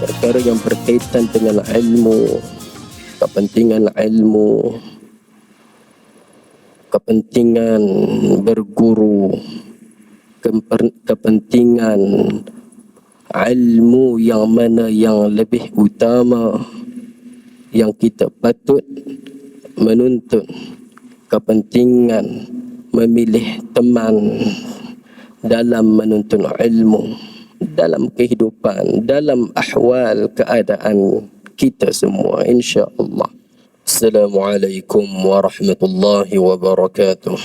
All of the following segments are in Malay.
perkara yang berkaitan dengan ilmu, kepentingan ilmu, kepentingan berguru, kepentingan ilmu yang mana yang lebih utama yang kita patut menuntut, kepentingan memilih teman dalam menuntut ilmu, dalam kehidupan, dalam ahwal keadaan kita semua, insya-Allah. Assalamualaikum warahmatullahi wabarakatuh.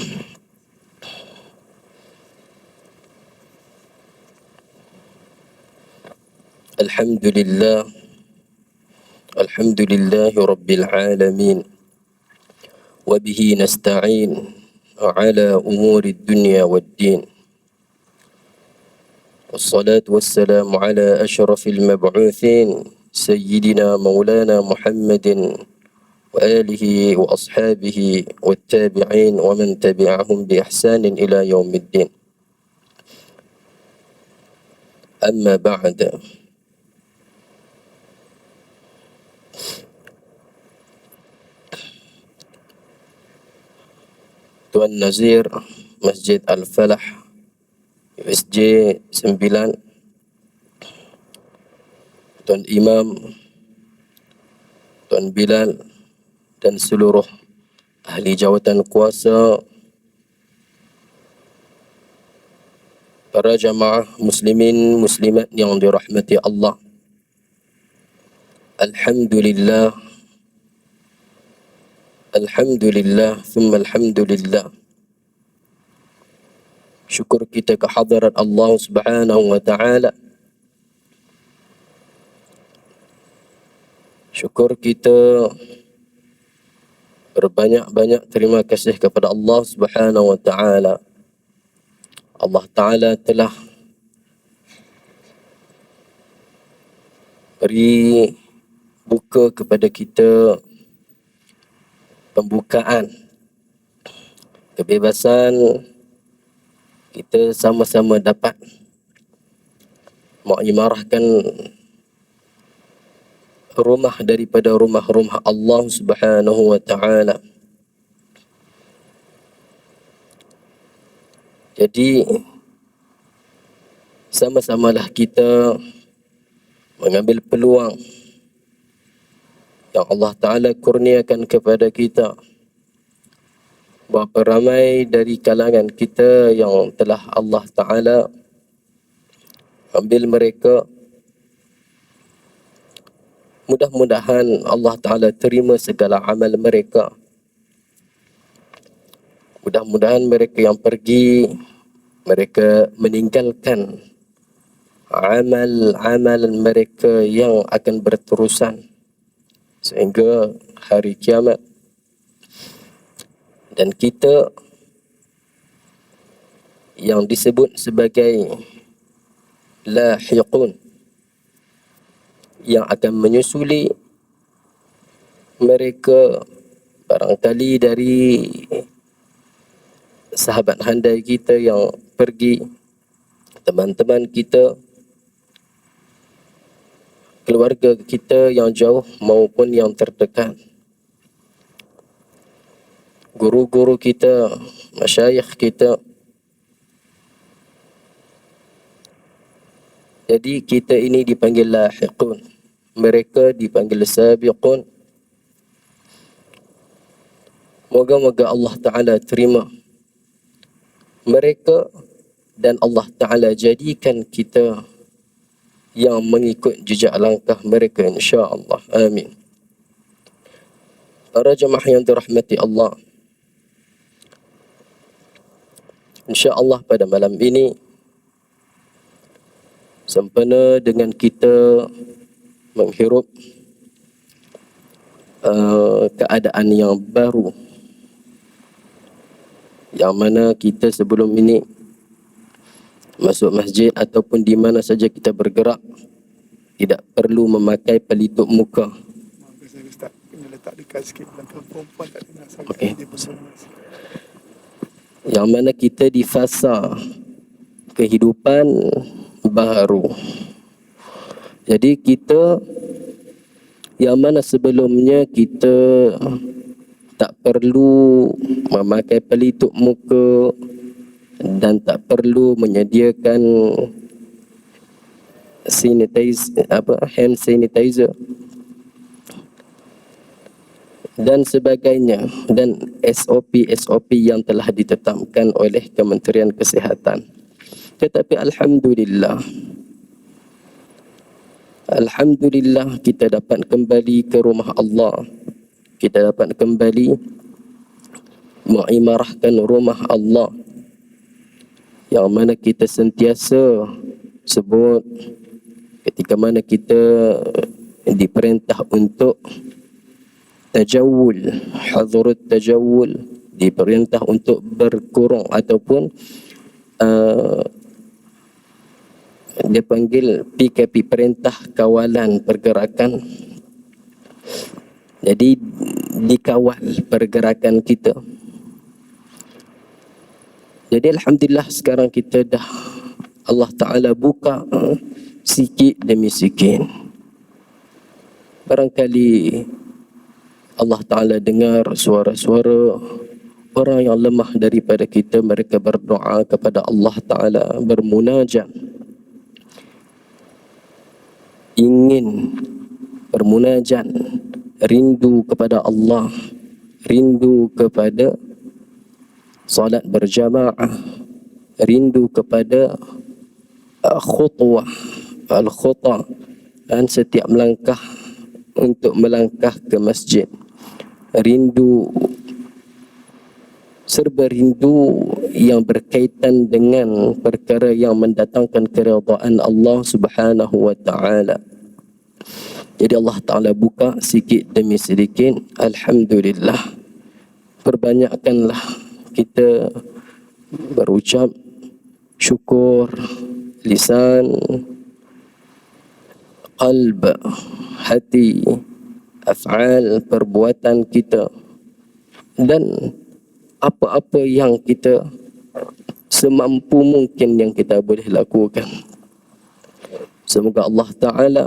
Alhamdulillah, alhamdulillahi rabbil alamin, wa bihi nasta'in ala umuri dunya waddin. Wassalatu wassalamu ala ashrafil mab'uthin sayyidina maulana Muhammadin wa alihi wa ashabihi wattabi'in wa man tabi'ahum bi ihsanin ila yaumiddin. Amma ba'da. Tuan Nazir Masjid Al-Falah USJ 9, Tuan Imam, Tuan Bilal dan seluruh ahli jawatan kuasa, para jamaah muslimin muslimat yang dirahmati Allah. Alhamdulillah, alhamdulillah, thumma alhamdulillah. Syukur kita ke hadirat Allah Subhanahu wa taala. Syukur kita berbanyak-banyak terima kasih kepada Allah Subhanahu wa taala. Allah taala telah beri buka kepada kita pembukaan kebebasan, kita sama-sama dapat mengimarahkan rumah daripada rumah-rumah Allah Subhanahu wa taala. Jadi sama-samalah kita mengambil peluang yang Allah Ta'ala kurniakan kepada kita. Berapa ramai dari kalangan kita yang telah Allah Ta'ala ambil mereka. Mudah-mudahan Allah Ta'ala terima segala amal mereka. Mudah-mudahan mereka yang pergi, mereka meninggalkan amal-amal mereka yang akan berterusan sehingga hari kiamat. Dan kita yang disebut sebagai lahiqun, yang akan menyusuli mereka, barangkali dari sahabat handai kita yang pergi, teman-teman kita, keluarga kita yang jauh maupun yang terdekat, guru-guru kita, masyayikh kita. Jadi kita ini dipanggil lahiqun, mereka dipanggil sabiqun. Moga-moga Allah Ta'ala terima mereka dan Allah Ta'ala jadikan kita yang mengikut jejak langkah mereka, insya-Allah. Amin. Para jemaah yang dirahmati Allah, insya-Allah pada malam ini sempena dengan kita menghirup keadaan yang baru, yang mana kita sebelum ini masuk masjid ataupun di mana saja kita bergerak tidak perlu memakai pelitup muka. Ustaz, kena letak dekat sikit belakang perempuan tak dengar sangat. Okey. Yang mana kita di fasa kehidupan baru, Jadi kita yang mana sebelumnya kita tak perlu memakai pelitup muka dan tak perlu menyediakan hand sanitizer dan sebagainya, dan SOP yang telah ditetapkan oleh Kementerian Kesihatan. Tetapi Alhamdulillah kita dapat kembali ke rumah Allah. Kita dapat kembali mengimarahkan rumah Allah yang mana kita sentiasa sebut ketika mana kita diperintah untuk tajawul, hadurut tajawul, diperintah untuk berkurung ataupun dia panggil PKP, perintah kawalan pergerakan. Jadi dikawal pergerakan kita. Jadi alhamdulillah sekarang kita dah Allah Ta'ala buka sikit demi sikit. Barangkali Allah Ta'ala dengar suara-suara orang yang lemah daripada kita. Mereka berdoa kepada Allah Ta'ala, bermunajat, ingin bermunajat, rindu kepada Allah, rindu kepada salat berjamaah, rindu kepada khutwah, al-khutah, dan setiap melangkah untuk melangkah ke masjid. Rindu, serba rindu yang berkaitan dengan perkara yang mendatangkan keridaan Allah Subhanahu wa Ta'ala. Jadi Allah Ta'ala buka sikit demi sedikit. Alhamdulillah. Perbanyakkanlah kita berucap syukur, lisan, qalb, hati, af'al, perbuatan kita, dan apa-apa yang kita semampu mungkin yang kita boleh lakukan. Semoga Allah Ta'ala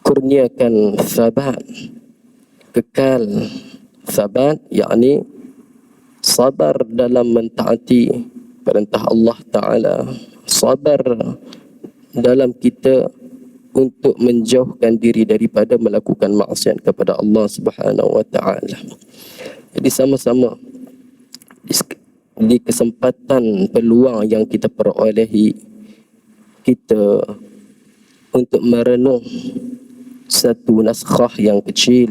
kurniakan sabat, kekal sabat, yakni sabar dalam mentaati perintah Allah Ta'ala, sabar dalam kita untuk menjauhkan diri daripada melakukan maksiat kepada Allah Subhanahu wa Ta'ala. Jadi sama-sama di kesempatan peluang yang kita perolehi, kita untuk merenung satu naskah yang kecil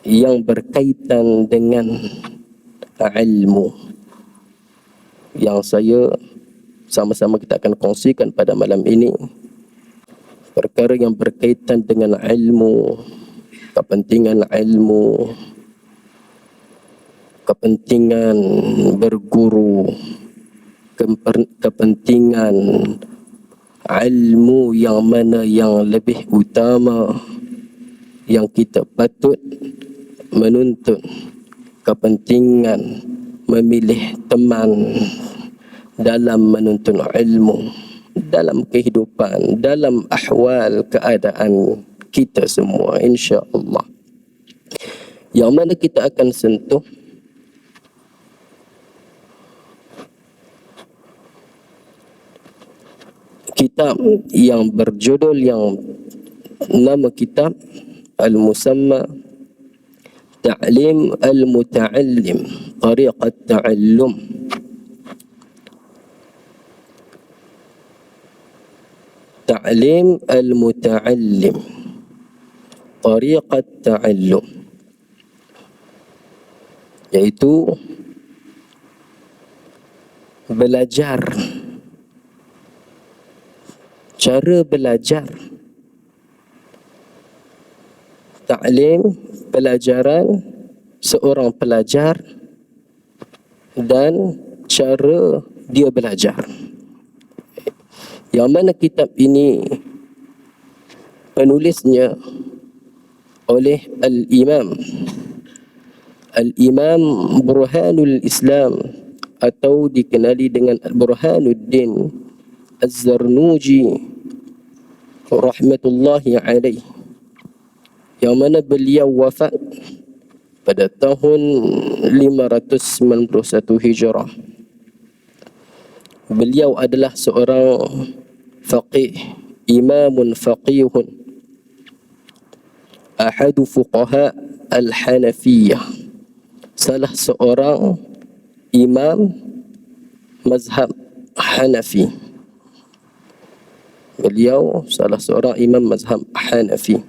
yang berkaitan dengan ilmu yang saya sama-sama kita akan kongsikan pada malam ini. Perkara yang berkaitan dengan ilmu, kepentingan ilmu, kepentingan berguru, kepentingan ilmu yang mana yang lebih utama yang kita patut menuntut, kepentingan memilih teman dalam menuntut ilmu, dalam kehidupan, dalam ahwal keadaan kita semua, insya-Allah. Yang mana kita akan sentuh kitab yang berjudul, yang nama kitab Al-Musamma Ta'lim Al-Muta'allim Tariqat Ta'allum. Ta'lim Al-Muta'allim Tariqat Ta'allum, iaitu belajar, cara belajar. Ta'lim, pelajaran seorang pelajar dan cara dia belajar. Yang mana kitab ini penulisnya oleh Al-Imam Burhanul Islam, atau dikenali dengan Burhanuddin Az-Zarnuji rahmatullahi alaih, yang mana beliau wafat pada tahun 591 Hijrah. Beliau adalah seorang faqih, imamun faqihun, ahadu fuqaha al-Hanafiyah, salah seorang imam mazhab Hanafi. Beliau salah seorang imam mazhab Hanafi.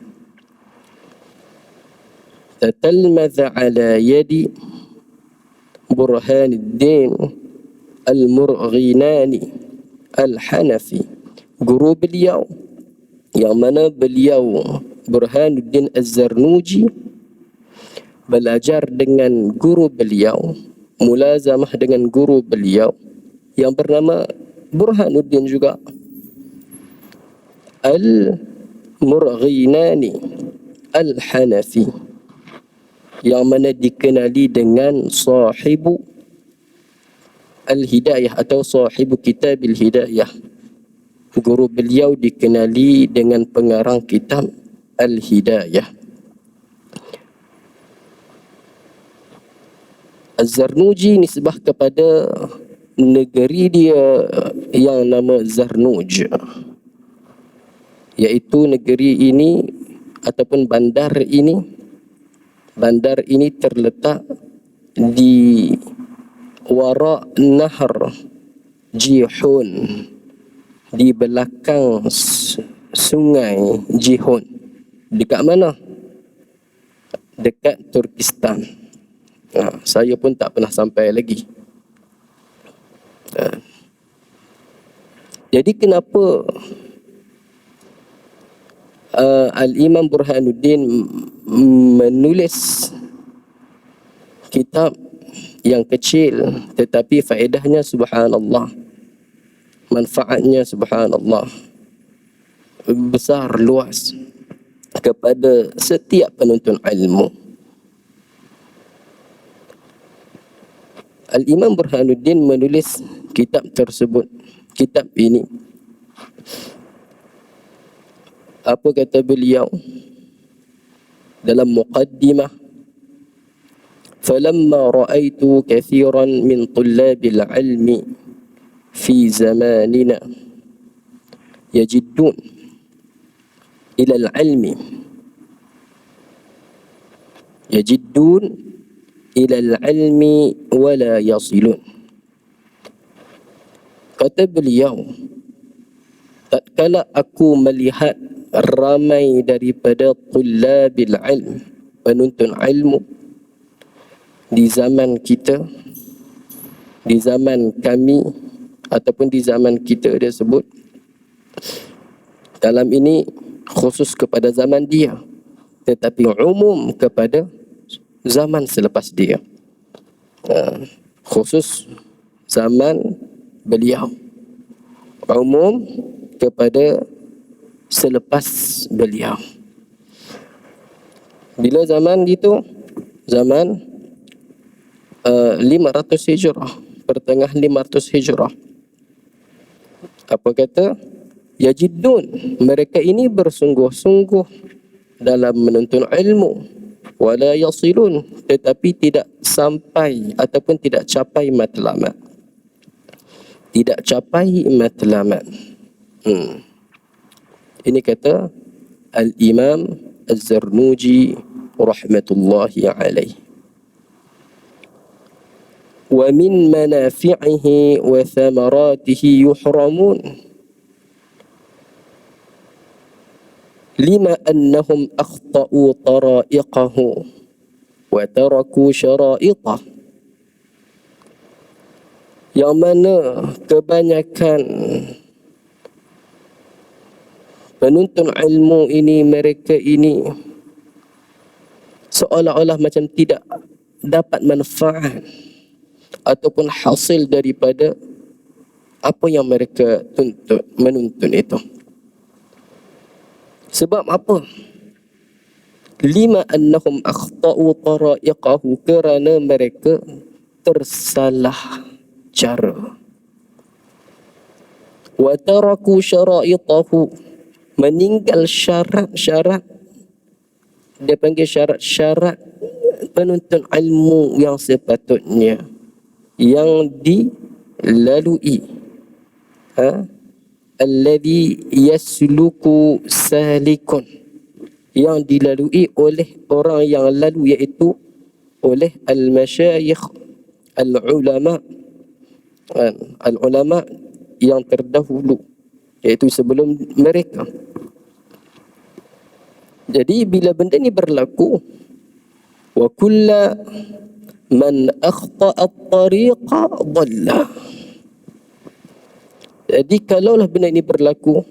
Tatalmadha ala yadi Burhanuddin Al-Murghinani Al-Hanafi, guru beliau, yang mana beliau Burhanuddin Az-Zarnuji belajar dengan guru beliau, mulazamah dengan guru beliau yang bernama Burhanuddin juga, Al-Murghinani Al-Hanafi, yang mana dikenali dengan sahibu Al-Hidayah atau sahibu kitab Al-Hidayah. Guru beliau dikenali dengan pengarang kitab Al-Hidayah. Az-Zarnuji nisbah kepada negeri dia yang nama Zarnuj, iaitu negeri ini ataupun bandar ini terletak di wara nahar Jihun, di belakang sungai Jihun. Dekat mana? Dekat Turkistan. Saya pun tak pernah sampai lagi. Jadi kenapa Al-Imam Burhanuddin menulis kitab yang kecil tetapi faedahnya subhanallah, manfaatnya subhanallah besar luas kepada setiap penuntut ilmu? Al-Imam Burhanuddin menulis kitab tersebut, kitab ini. Apa kata beliau dalam muqaddimah? Falamma ra'aitu kathiran min tullabil ilmi fi zamanina yajiddun ila al-ilmi wa la yasilun. Kata beliau, tatkala aku melihat ramai daripada tullabil ilm, penuntut ilmu di zaman kita, di zaman kami ataupun di zaman kita dia sebut, dalam ini khusus kepada zaman dia tetapi umum kepada zaman selepas dia, khusus zaman beliau, umum kepada selepas beliau. Bila zaman itu, zaman 500 Hijrah, pertengahan 500 Hijrah. Apa kata? Yajiddun, mereka ini bersungguh-sungguh dalam menuntut ilmu, wala yasilun, tetapi tidak sampai ataupun tidak capai matlamat. Tidak capai matlamat. Ini kata Al-Imam Az-Zarnuji rahmatullahi alaih. Wa min manafi'ihi wa thamaratihi yuhramun lima annahum akhta'u tara'iqahu wa taraku syara'itah. Yang mana kebanyakan penuntut ilmu ini, mereka ini seolah-olah macam tidak dapat manfaat ataupun hasil daripada apa yang mereka menuntut itu. Sebab apa? Lima annahum akhta'u tara'iqahu, kerana mereka tersalah cara. wa taraku syara'itahu, meninggal syarat-syarat, dia panggil syarat-syarat penuntut ilmu yang sepatutnya, yang dilalui, alladhi yasluku salikun, yang dilalui oleh orang yang lalu, iaitu oleh al-masyayikh, al-ulama, al-ulama yang terdahulu, iaitu sebelum mereka. Jadi bila benda ni berlaku, wa kulla man akhta'a at-tariqa dhalla. Jadi kalaulah benda ini berlaku,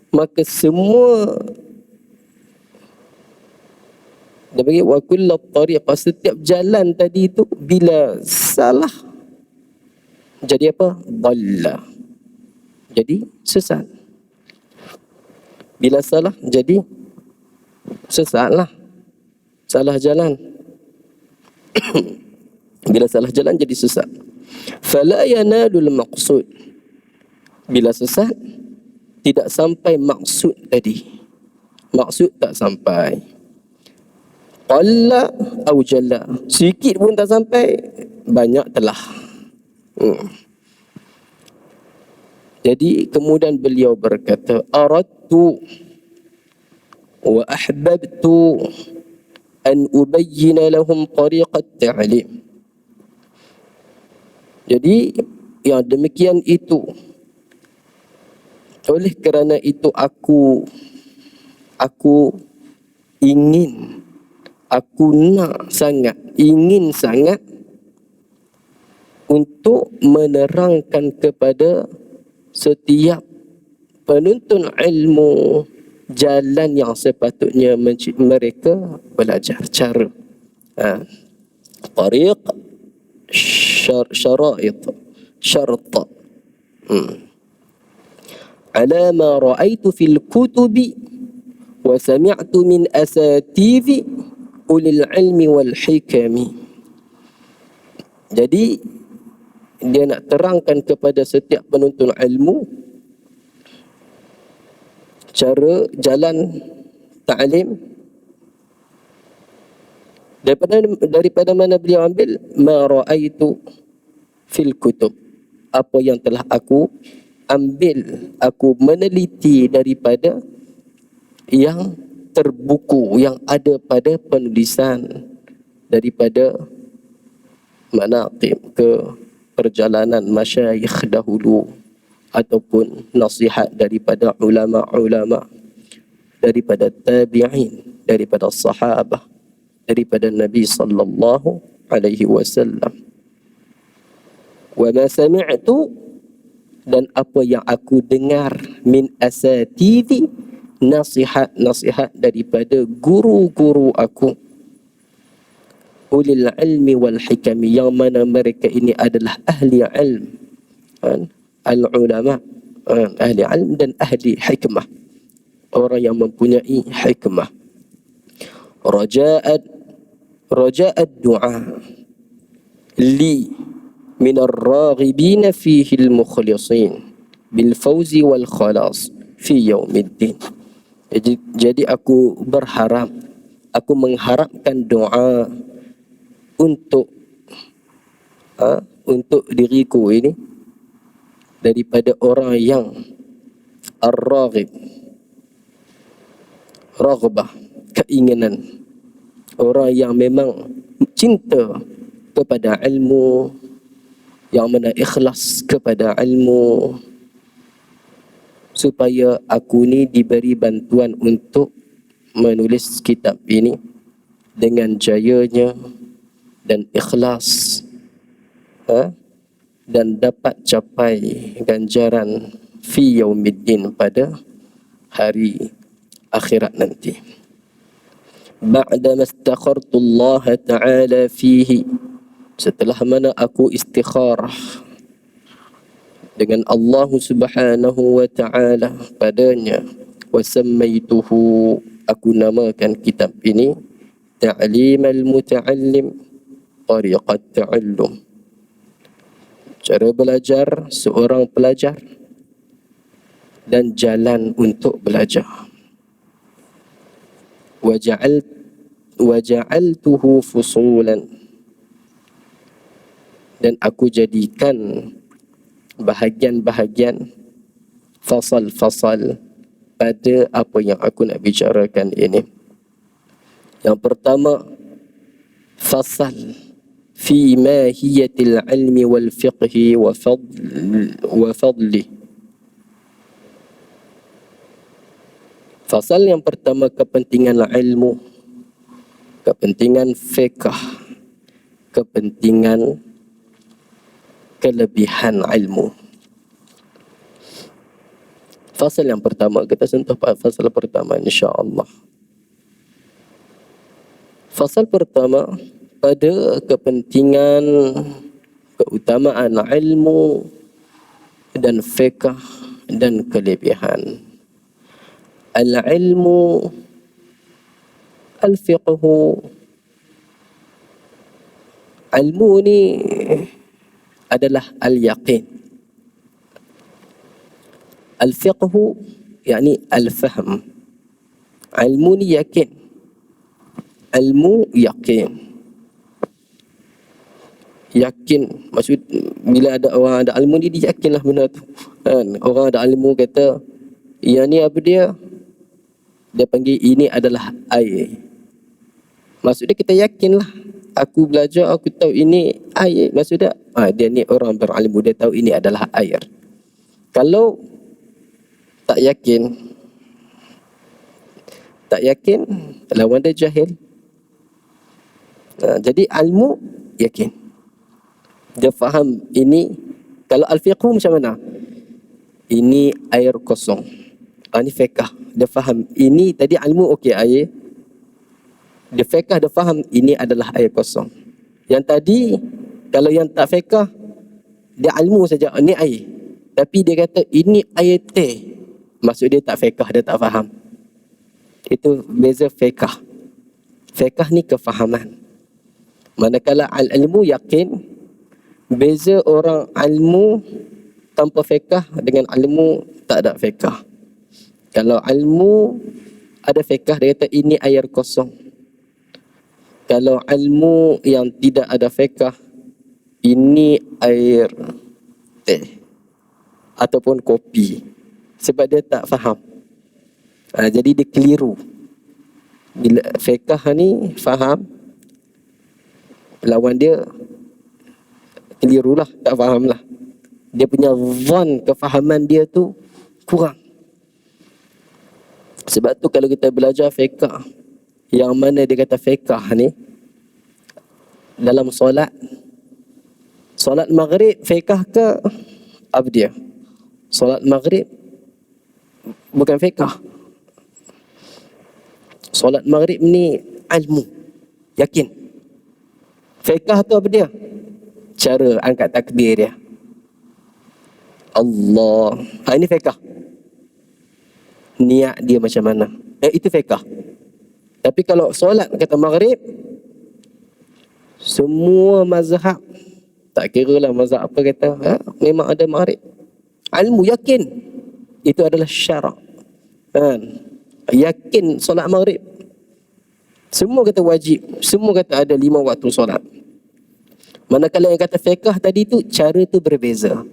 maka semua, dia bagi wa kulla tariqa, setiap jalan tadi itu bila salah jadi apa? Dhalla, jadi sesat. Bila salah jadi sesatlah, salah jalan. Bila salah jalan jadi sesat. Fala yanalul maqsud, bila sesat tidak sampai maksud tadi, maksud tak sampai. Qalla aw jalla, sikit pun tak sampai, banyak telah. Jadi kemudian beliau berkata, aradtu wa ahbabtu an ubayyina lahum tariqat ta'lim. Jadi yang demikian itu, oleh kerana itu aku ingin, aku nak sangat, ingin sangat untuk menerangkan kepada setiap penuntut ilmu jalan yang sepatutnya mereka belajar, cara tariq, syara'it, syarta, ala ma ra'aitu fil kutubi wa sami'tu min asatizi ulil ilmi wal hikami. Jadi dia nak terangkan kepada setiap penuntut ilmu cara jalan ta'lim daripada mana beliau ambil, ma ra'aitu fil kutub, apa yang telah aku ambil, aku meneliti daripada yang terbuku, yang ada pada penulisan daripada manaqib, ke perjalanan masyayikh dahulu, ataupun nasihat daripada ulama-ulama, daripada tabi'in, daripada sahabah, daripada Nabi sallallahu alaihi wasallam. Wa ma sami'tu, dan apa yang aku dengar, min asatizi, nasihat-nasihat daripada guru-guru aku, ulil ilmi wal hikami, yang mana mereka ini adalah ahli ilm, al-ulama, ahli ilm dan ahli hikmah, orang yang mempunyai hikmah. Raja'ad du'a li min ar-raghibin fihi al-mukhlisin bil fawzi wal khalas fi yaumiddin. Jadi aku berharap, aku mengharapkan doa untuk diriku ini daripada orang yang ar-raghib, raghbah, keinginan, orang yang memang cinta kepada ilmu, yang mana ikhlas kepada ilmu, supaya aku ni diberi bantuan untuk menulis kitab ini dengan jayanya dan ikhlas, dan dapat capai ganjaran fi yaumiddin, pada hari akhirat nanti. Ba'da mastakhartu Allah Ta'ala fihi, setelah mana aku istikharah dengan Allah Subhanahu wa Ta'ala padanya, wa sammaituhu, aku namakan kitab ini Ta'lim al-Muta'allim Tariqat Ta'allum, cara belajar seorang pelajar dan jalan untuk belajar. Waja'altuhu fusulan, dan aku jadikan bahagian-bahagian, fasal-fasal pada apa yang aku nak bicarakan ini. Yang pertama, fasal fi mahiyatil ilmi wal fiqhi wa fadli. Fasal yang pertama, kepentingan ilmu, kepentingan fiqh, kepentingan kelebihan ilmu. Fasal yang pertama, kita sentuh fasal pertama insya-Allah. Fasal pertama pada kepentingan keutamaan ilmu dan fiqh dan kelebihan. Al-ilmu, al-fiqhu. Ilmu ni adalah al-yaqin. Al-fiqhu yakni al-fahm. Ilmu ni yakin. Ilmu yakin. Yakin, maksud bila ada orang ada ilmu ni, dia yakinlah benda tu. Kan? Orang ada ilmu kata, yang ni apa dia? Dia panggil ini adalah air. Maksudnya kita yakinlah. Aku belajar, aku tahu ini air. Maksudnya dia ni orang berilmu, dia tahu ini adalah air. Kalau tak yakin, lawan dia jahil. Jadi ilmu yakin, dia faham ini. Kalau al-fiqhu macam mana? Ini air kosong. Ini fiqh, dia faham ini tadi ilmu okey air. Dia fiqh, dia faham ini adalah air kosong. Yang tadi kalau yang tak fiqh, dia ilmu saja ini air, tapi dia kata ini air teh. Maksud dia tak fiqh, dia tak faham. Itu beza fiqh. Fiqh ni kefahaman. Manakala al-ilmu yakin, beza orang ilmu tanpa fiqh dengan ilmu tak ada fiqh. Kalau ilmu ada fiqh, dia kata ini air kosong. Kalau ilmu yang tidak ada fiqh, ini air teh ataupun kopi. Sebab dia tak faham. Jadi dia keliru. Bila fiqh ni faham, lawan dia kelirulah, tak fahamlah. Dia punya zon, kefahaman dia tu kurang. Sebab tu kalau kita belajar fiqh, yang mana dia kata fiqh ni dalam solat maghrib, fiqh ke apa dia? Solat maghrib bukan fiqh. Solat maghrib ni ilmu, yakin. Fiqh tu apa dia? Cara angkat takbir dia. Allah. Ini fiqh. Niat dia macam mana? Itu fiqh. Tapi kalau solat kata maghrib, semua mazhab, tak kira lah mazhab apa kata, memang ada maghrib. Ilmu yakin itu adalah syarak. Yakin solat maghrib. Semua kata wajib, semua kata ada 5 waktu solat. Manakala yang kata fiqh tadi tu, cara tu berbeza.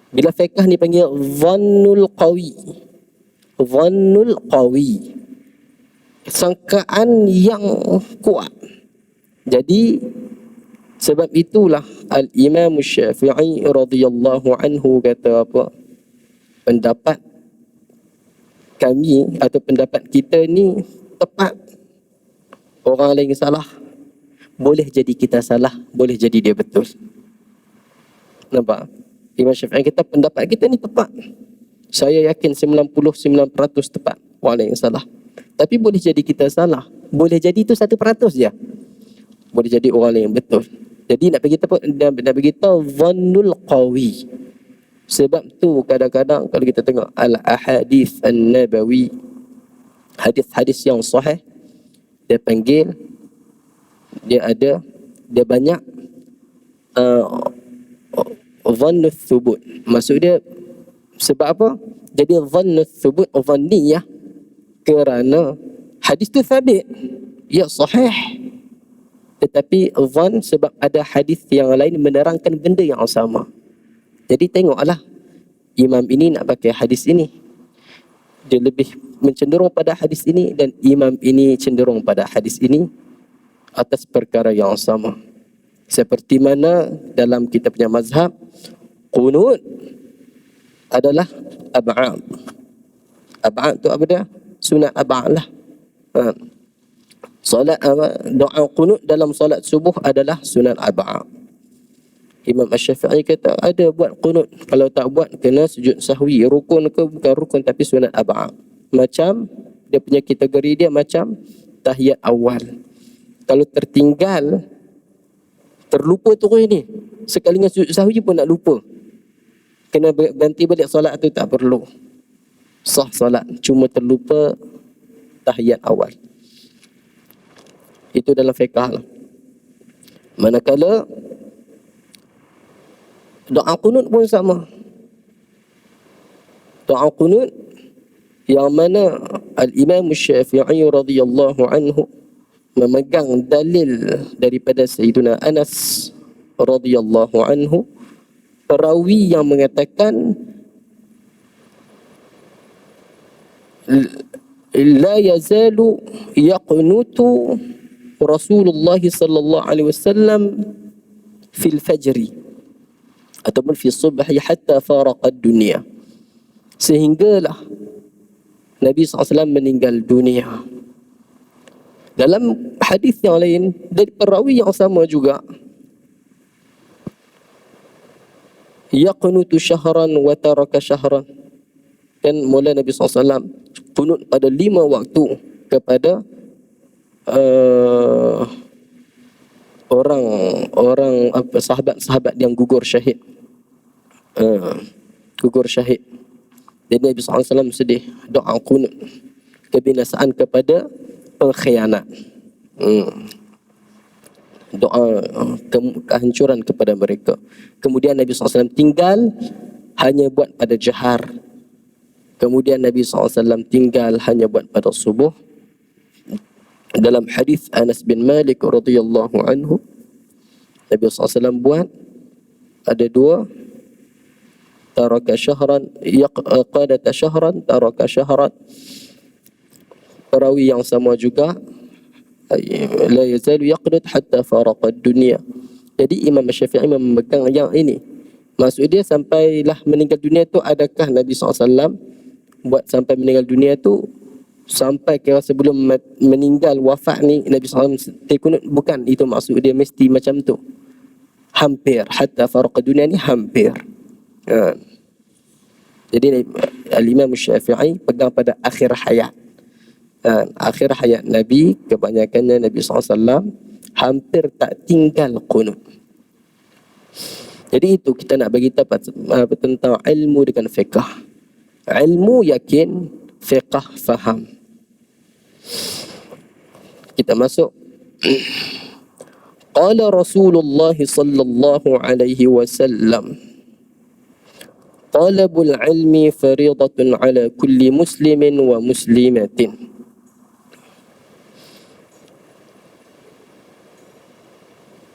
Bila fiqh ni panggil dhannul qawi. Dhannul qawi, sangkaan yang kuat. Jadi sebab itulah Al-Imam Syafi'i radhiyallahu anhu kata apa? Pendapat kami atau pendapat kita ni tepat. Orang lain salah, boleh jadi kita salah, boleh jadi dia betul. Nampak? Imam Syafi'i kata pendapat kita ni tepat. Saya yakin 99% tepat. Orang lain salah. Tapi boleh jadi kita salah. Boleh jadi itu 1% je. Boleh jadi orang lain betul. Jadi nak bagi tahu dhannul qawi. Sebab tu kadang-kadang kalau kita tengok al-ahadith an-nabawi, hadis-hadis yang sahih, dia panggil, dia banyak dhannul thubut. Maksud dia Sebab apa? Jadi dhannu thubut dhanniyah, kerana hadis tu thabit, ya sahih, tetapi dhann sebab ada hadis yang lain menerangkan benda yang sama. Jadi tengoklah, imam ini nak pakai hadis ini, dia lebih mencenderung pada hadis ini, dan imam ini cenderung pada hadis ini atas perkara yang sama. Seperti mana dalam kita punya mazhab, qunut adalah ab'ad. Ab'ad tu apa dia? Sunat ab'ad lah. Solat doa qunut dalam solat subuh adalah sunat ab'ad. Imam Asy-Syafi'i kata ada buat qunut, kalau tak buat kena sujud sahwi. Rukun ke bukan rukun, tapi sunat ab'ad. Macam dia punya kategori dia macam tahiyat awal. Kalau tertinggal, terlupa terus ni, sekali dengan sujud sahwi pun nak lupa, kena ganti balik solat tu, tak perlu, sah solat, cuma terlupa tahiyat awal. Itu dalam fiqh lah. Manakala doa qunut pun sama. Doa qunut yang mana Al-Imam Syafi'i radhiyallahu anhu memegang dalil daripada Sayyidina Anas radhiyallahu anhu, perawi yang mengatakan la yazalu yaqnutu Rasulullah sallallahu alaihi wasallam fil fajri ataupun fi subhi hatta faraqa dunia, sehinggalah Nabi SAW meninggal dunia. Dalam hadis yang lain dari perawi yang sama juga, yaqnutu syahran wa taraka syahran, dan mula Nabi SAW qunut pada 5 waktu kepada orang sahabat-sahabat yang gugur syahid. Gugur syahid. Jadi Nabi SAW sedih, doa qunut, kebinasaan kepada pengkhianat, doa kehancuran kepada mereka. Kemudian Nabi SAW tinggal hanya buat pada jahar. Kemudian Nabi SAW tinggal hanya buat pada subuh. Dalam hadis Anas bin Malik radhiyallahu anhu, Nabi SAW buat ada 2, taraka syahran, qadata syahran, taraka syahran. Perawi yang sama juga, la yazalu yaqnut hatta faraqa dunia. Jadi Imam Syafi'i memegang yang ini. Maksud dia sampailah meninggal dunia tu, adakah Nabi SAW buat sampai meninggal dunia tu, sampai kira sebelum meninggal wafat ni Nabi SAW kunut? Bukan itu maksud dia mesti macam tu. Hampir, hatta faraqa dunia ni hampir. Jadi Al-Imam Syafi'i pegang pada akhir hayat. Akhir hayat Nabi, kebanyakannya Nabi SAW hampir tak tinggal qunut. Jadi itu kita nak bagi tahu tentang ilmu dengan fiqh. Ilmu yakin, fiqh faham. Kita masuk. Qala Rasulullah sallallahu alaihi wasallam, talabul ilmi faridatun ala kulli muslimin wa muslimatin.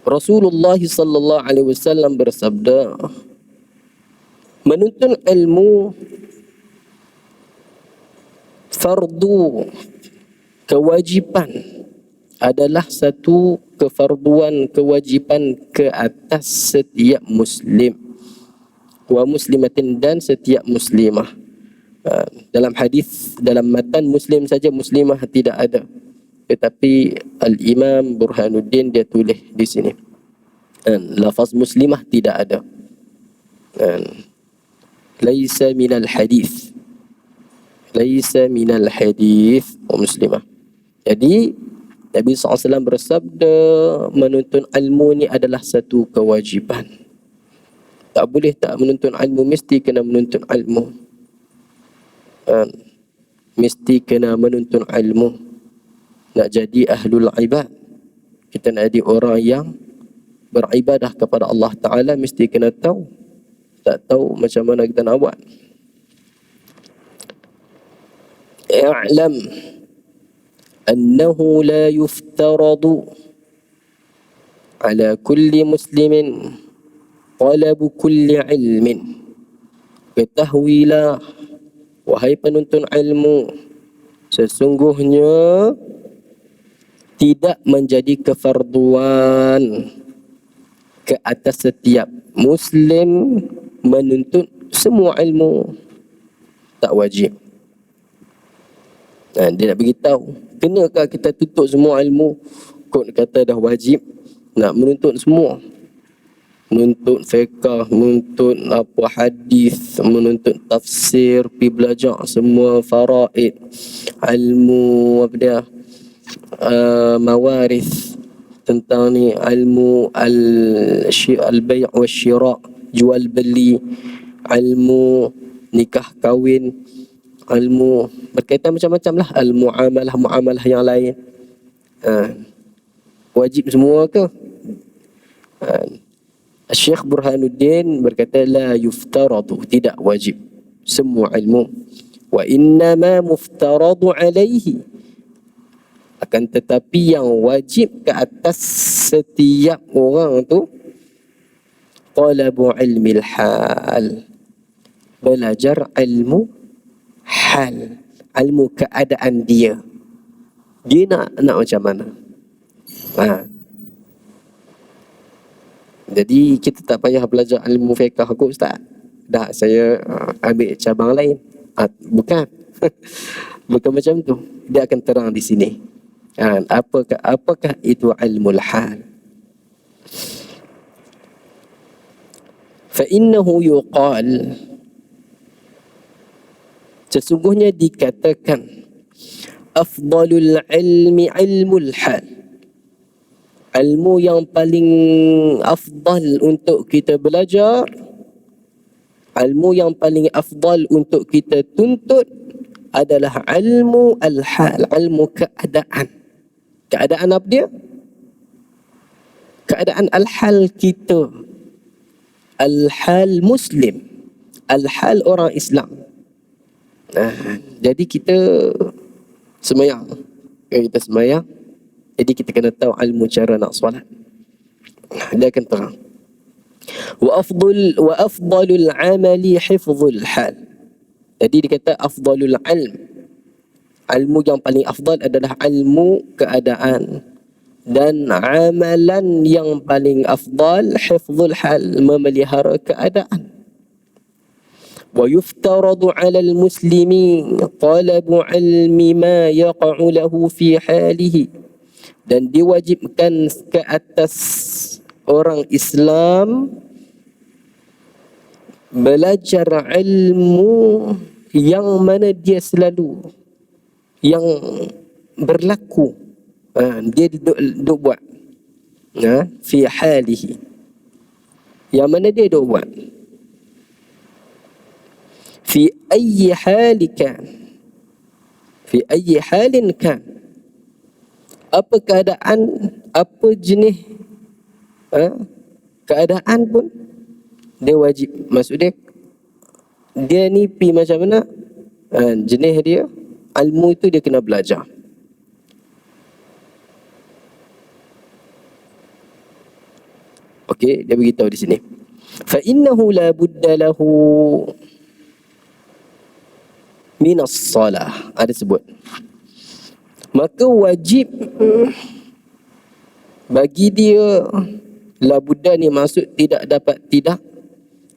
Rasulullah sallallahu alaihi wasallam bersabda, menuntut ilmu fardu, kewajipan, adalah satu kefarduan, kewajipan ke atas setiap muslim wa muslimatin, dan setiap muslimah. Dalam hadis, dalam matan muslim saja, muslimah tidak ada. Tetapi Al-Imam Burhanuddin dia tulis di sini, lafaz muslimah tidak ada. Laisa minal hadis, laisa minal hadis wa muslimah. Jadi Nabi SAW bersabda, menuntut ilmu ni adalah satu kewajipan. Tak boleh tak menuntut ilmu, mesti kena menuntut ilmu. Mesti kena menuntut ilmu. Nak jadi ahlul ibad, kita nak jadi orang yang beribadah kepada Allah Ta'ala, mesti kena tahu. Tak tahu macam mana kita nak buat. i'lam annahu la yuftaradu ala kulli muslimin talabu kulli ilmin. Ketahuilah, wahai penuntun ilmu, sesungguhnya tidak menjadi kefarduan ke atas setiap Muslim menuntut semua ilmu. Tak wajib. Dia nak beritahu, kenakah kita tuntut semua ilmu? Kod kata dah wajib nak menuntut semua. Menuntut fiqh, menuntut hadis, menuntut tafsir, pergi belajar semua faraid, ilmu mawaris, tentang ni ilmu al-bai' wa syira', jual beli, ilmu nikah kahwin, ilmu berkaitan macam-macam lah, muamalah yang lain. Wajib semua ke? Syekh Burhanuddin berkata la yuftaradu, tidak wajib semua ilmu. Wa innama muftaradu alaihi, akan tetapi yang wajib ke atas setiap orang tu talabu ilmil hal, belajar ilmu hal, ilmu keadaan dia nak macam mana. Jadi kita tak payah belajar ilmu fiqh aku, ustaz. Dah saya ambil cabang lain. Bukan. Bukan macam tu. Dia akan terang di sini. Apakah itu ilmu hal? Fa innahu yuqal, sesungguhnya dikatakan, afdalul ilmi ilmul hal, ilmu yang paling afdal untuk kita belajar, ilmu yang paling afdal untuk kita tuntut adalah ilmu al-hal, ilmu keadaan. Keadaan apa dia? Keadaan al-hal kita, al-hal Muslim, al-hal orang Islam. Jadi kita semayang, jadi kita kena tahu ilmu cara nak solat. Dia akan terang. Wa afdalul amali hifzul hal. Jadi dia kata afdalul ilm, ilmu yang paling afdal adalah ilmu keadaan, dan amalan yang paling afdal hifzul hal, memelihara keadaan. Wa yuftaradu 'alal muslimin talabu ilmi ma yaqa'u lahu fi halihi, dan diwajibkan ke atas orang Islam belajar ilmu yang mana dia selalu, yang berlaku, dia duk buat, fi halihi, yang mana dia duk buat, fi ayyi halikan, fi ayyi halin kan, apa keadaan, apa jenis keadaan pun dia wajib. Maksud dia ni pi macam mana, jenis dia, ilmu itu dia kena belajar. Okey, dia beritahu di sini, fa innahu la budda lahu minas salah, ada sebut, maka wajib bagi dia, la budda ni maksud tidak dapat tidak,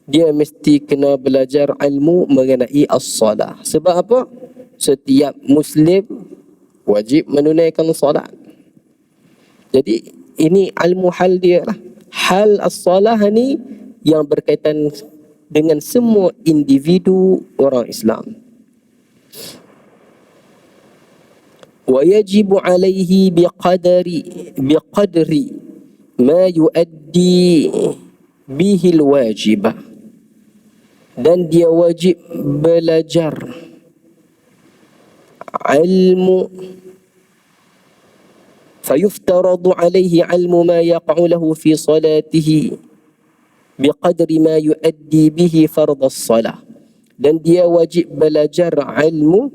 dia mesti kena belajar ilmu mengenai as-salah. Sebab apa? Setiap Muslim wajib menunaikan salat. Jadi ini ilmu hal dia lah. Hal as-salah ni yang berkaitan dengan semua individu orang Islam. Wa yajibu alaihi biqadri ma yuaddi bihi al-wajibah, dan dia wajib belajar ilmu, fayuftaradu alaihi ilmu ma yaqa'u lahu fi salatihi biqadri ma yuaddi bihi fardh as-salah, dan dia wajib belajar ilmu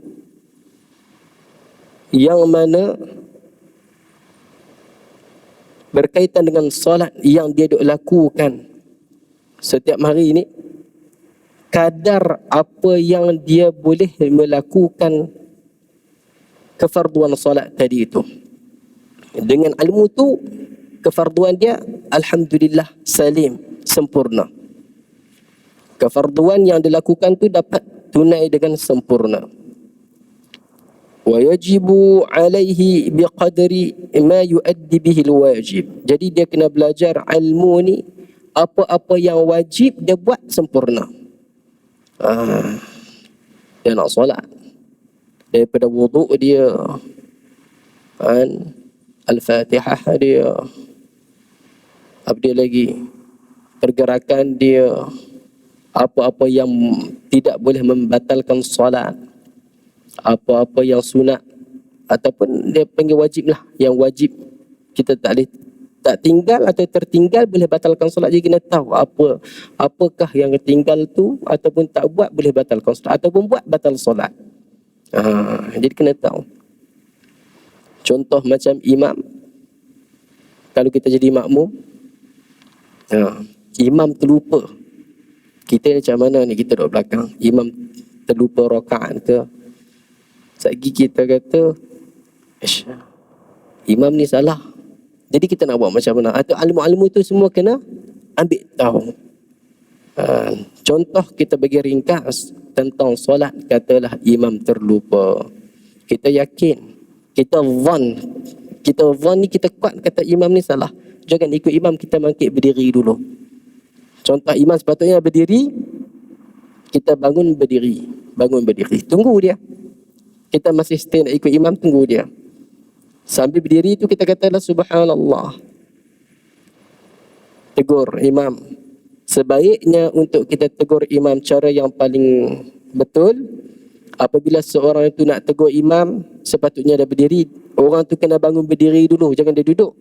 yang mana berkaitan dengan solat yang dia duk lakukan setiap hari ini, kadar apa yang dia boleh melakukan kefarduan solat tadi itu. Dengan ilmu tu, kefarduan dia alhamdulillah salim, sempurna. Kefarduan yang dilakukan tu dapat tunai dengan sempurna. Wa yajibu alaihi biqadri ma yuaddi bihi alwajib. Jadi dia kena belajar ilmu ni, apa-apa yang wajib dia buat sempurna. Dia nak solat, daripada wuduk dia, Al-Fatihah dia, apa dia lagi, pergerakan dia, apa-apa yang tidak boleh membatalkan solat, apa-apa yang sunat ataupun dia panggil wajib lah, yang wajib kita tak tinggal atau tertinggal boleh batalkan solat. Jadi kena tahu apakah yang tinggal tu ataupun tak buat boleh batalkan solat, ataupun buat batal solat. Jadi kena tahu. Contoh macam imam, kalau kita jadi makmum, imam terlupa, kita macam mana ni, kita duduk belakang, imam terlupa rakaat ke, sagi kita kata imam ni salah, jadi kita nak buat macam mana? Atau ilmu-ilmu tu semua kena ambil tahu. Contoh kita bagi ringkas tentang solat, katalah imam terlupa, kita yakin, kita zon ni, kita kuat kata imam ni salah, jangan ikut imam, kita bangkit berdiri dulu. Contoh imam sepatutnya berdiri, kita bangun berdiri, tunggu dia. Kita masih stay nak ikut imam, tunggu dia. Sambil berdiri tu kita katalah subhanallah, tegur imam. Sebaiknya untuk kita tegur imam, cara yang paling betul, apabila seorang itu nak tegur imam, sepatutnya dia berdiri. Orang tu kena bangun berdiri dulu, jangan dia duduk.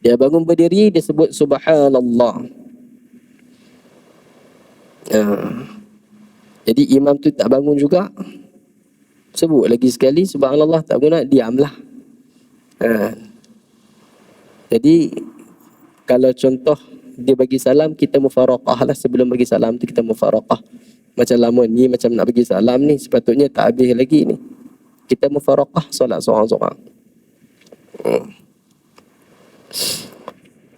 Dia bangun berdiri, dia sebut subhanallah. Jadi imam tu tak bangun juga, sebut lagi sekali subhanallah, tak guna, diamlah. Jadi kalau contoh dia bagi salam, kita mufaraqah lah. Sebelum bagi salam tu kita mufaraqah. Macam lama ni, macam nak bagi salam ni, sepatutnya tak habis lagi ni, kita mufaraqah solat seorang-seorang.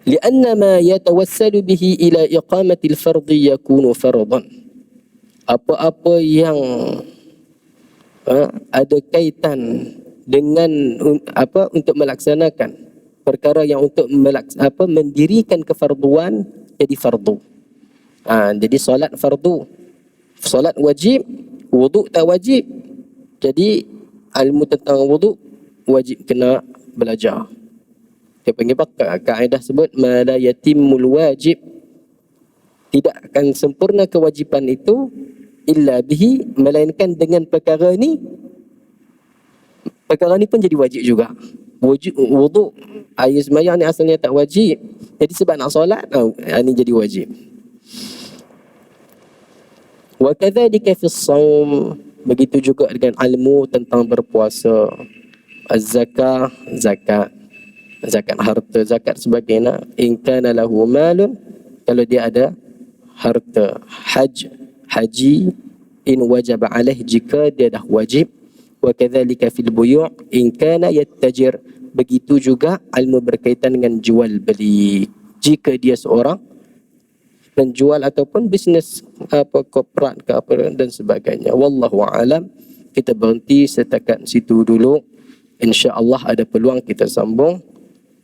Lianna ma yatawassalu bihi ila iqamatil fardhi yakunu fardan. Apa-apa yang ada kaitan dengan untuk melaksanakan perkara yang untuk mendirikan kefarduan, jadi fardu. Jadi solat fardu, solat wajib, wuduk tak wajib. Jadi ilmu tentang wuduk wajib kena belajar. Dia panggil kaedah sebut ma la yatimmul wajib, tidak akan sempurna kewajipan itu illa bihi, melainkan dengan perkara ni. Perkara ni pun jadi wajib juga. Wuduk, air sembahyang ni asalnya tak wajib, jadi sebab nak solat, ni jadi wajib. Wa kadzalika fi shaum, begitu juga dengan ilmu tentang berpuasa. Az-zakah, zakat harta, zakat sebagainya. In kana lahu malun, kalau dia ada harta. Haji, in wajaba alaih, jika dia dah wajib. Wa kadzalika fil buyu' in kana yattajir, begitu juga ilmu berkaitan dengan jual beli, jika dia seorang penjual ataupun bisnes korporat ke apa dan sebagainya. Wallahu a'lam. Kita berhenti setakat situ dulu. Insya-Allah ada peluang kita sambung.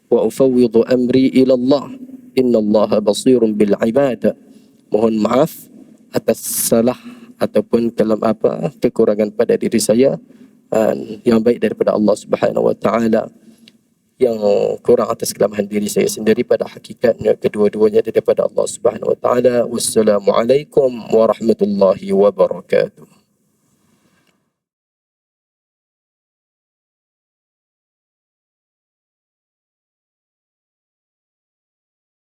Wa ufawwidu amri ila Allah, innallaha basirun bil ibad. Mohon maaf atas salah ataupun kalam kekurangan pada diri saya. Yang baik daripada Allah Subhanahu wa taala, yang kurang atas kelemahan diri saya sendiri, pada hakikatnya kedua-duanya daripada Allah Subhanahu wa taala. Wassalamualaikum warahmatullahi wabarakatuh.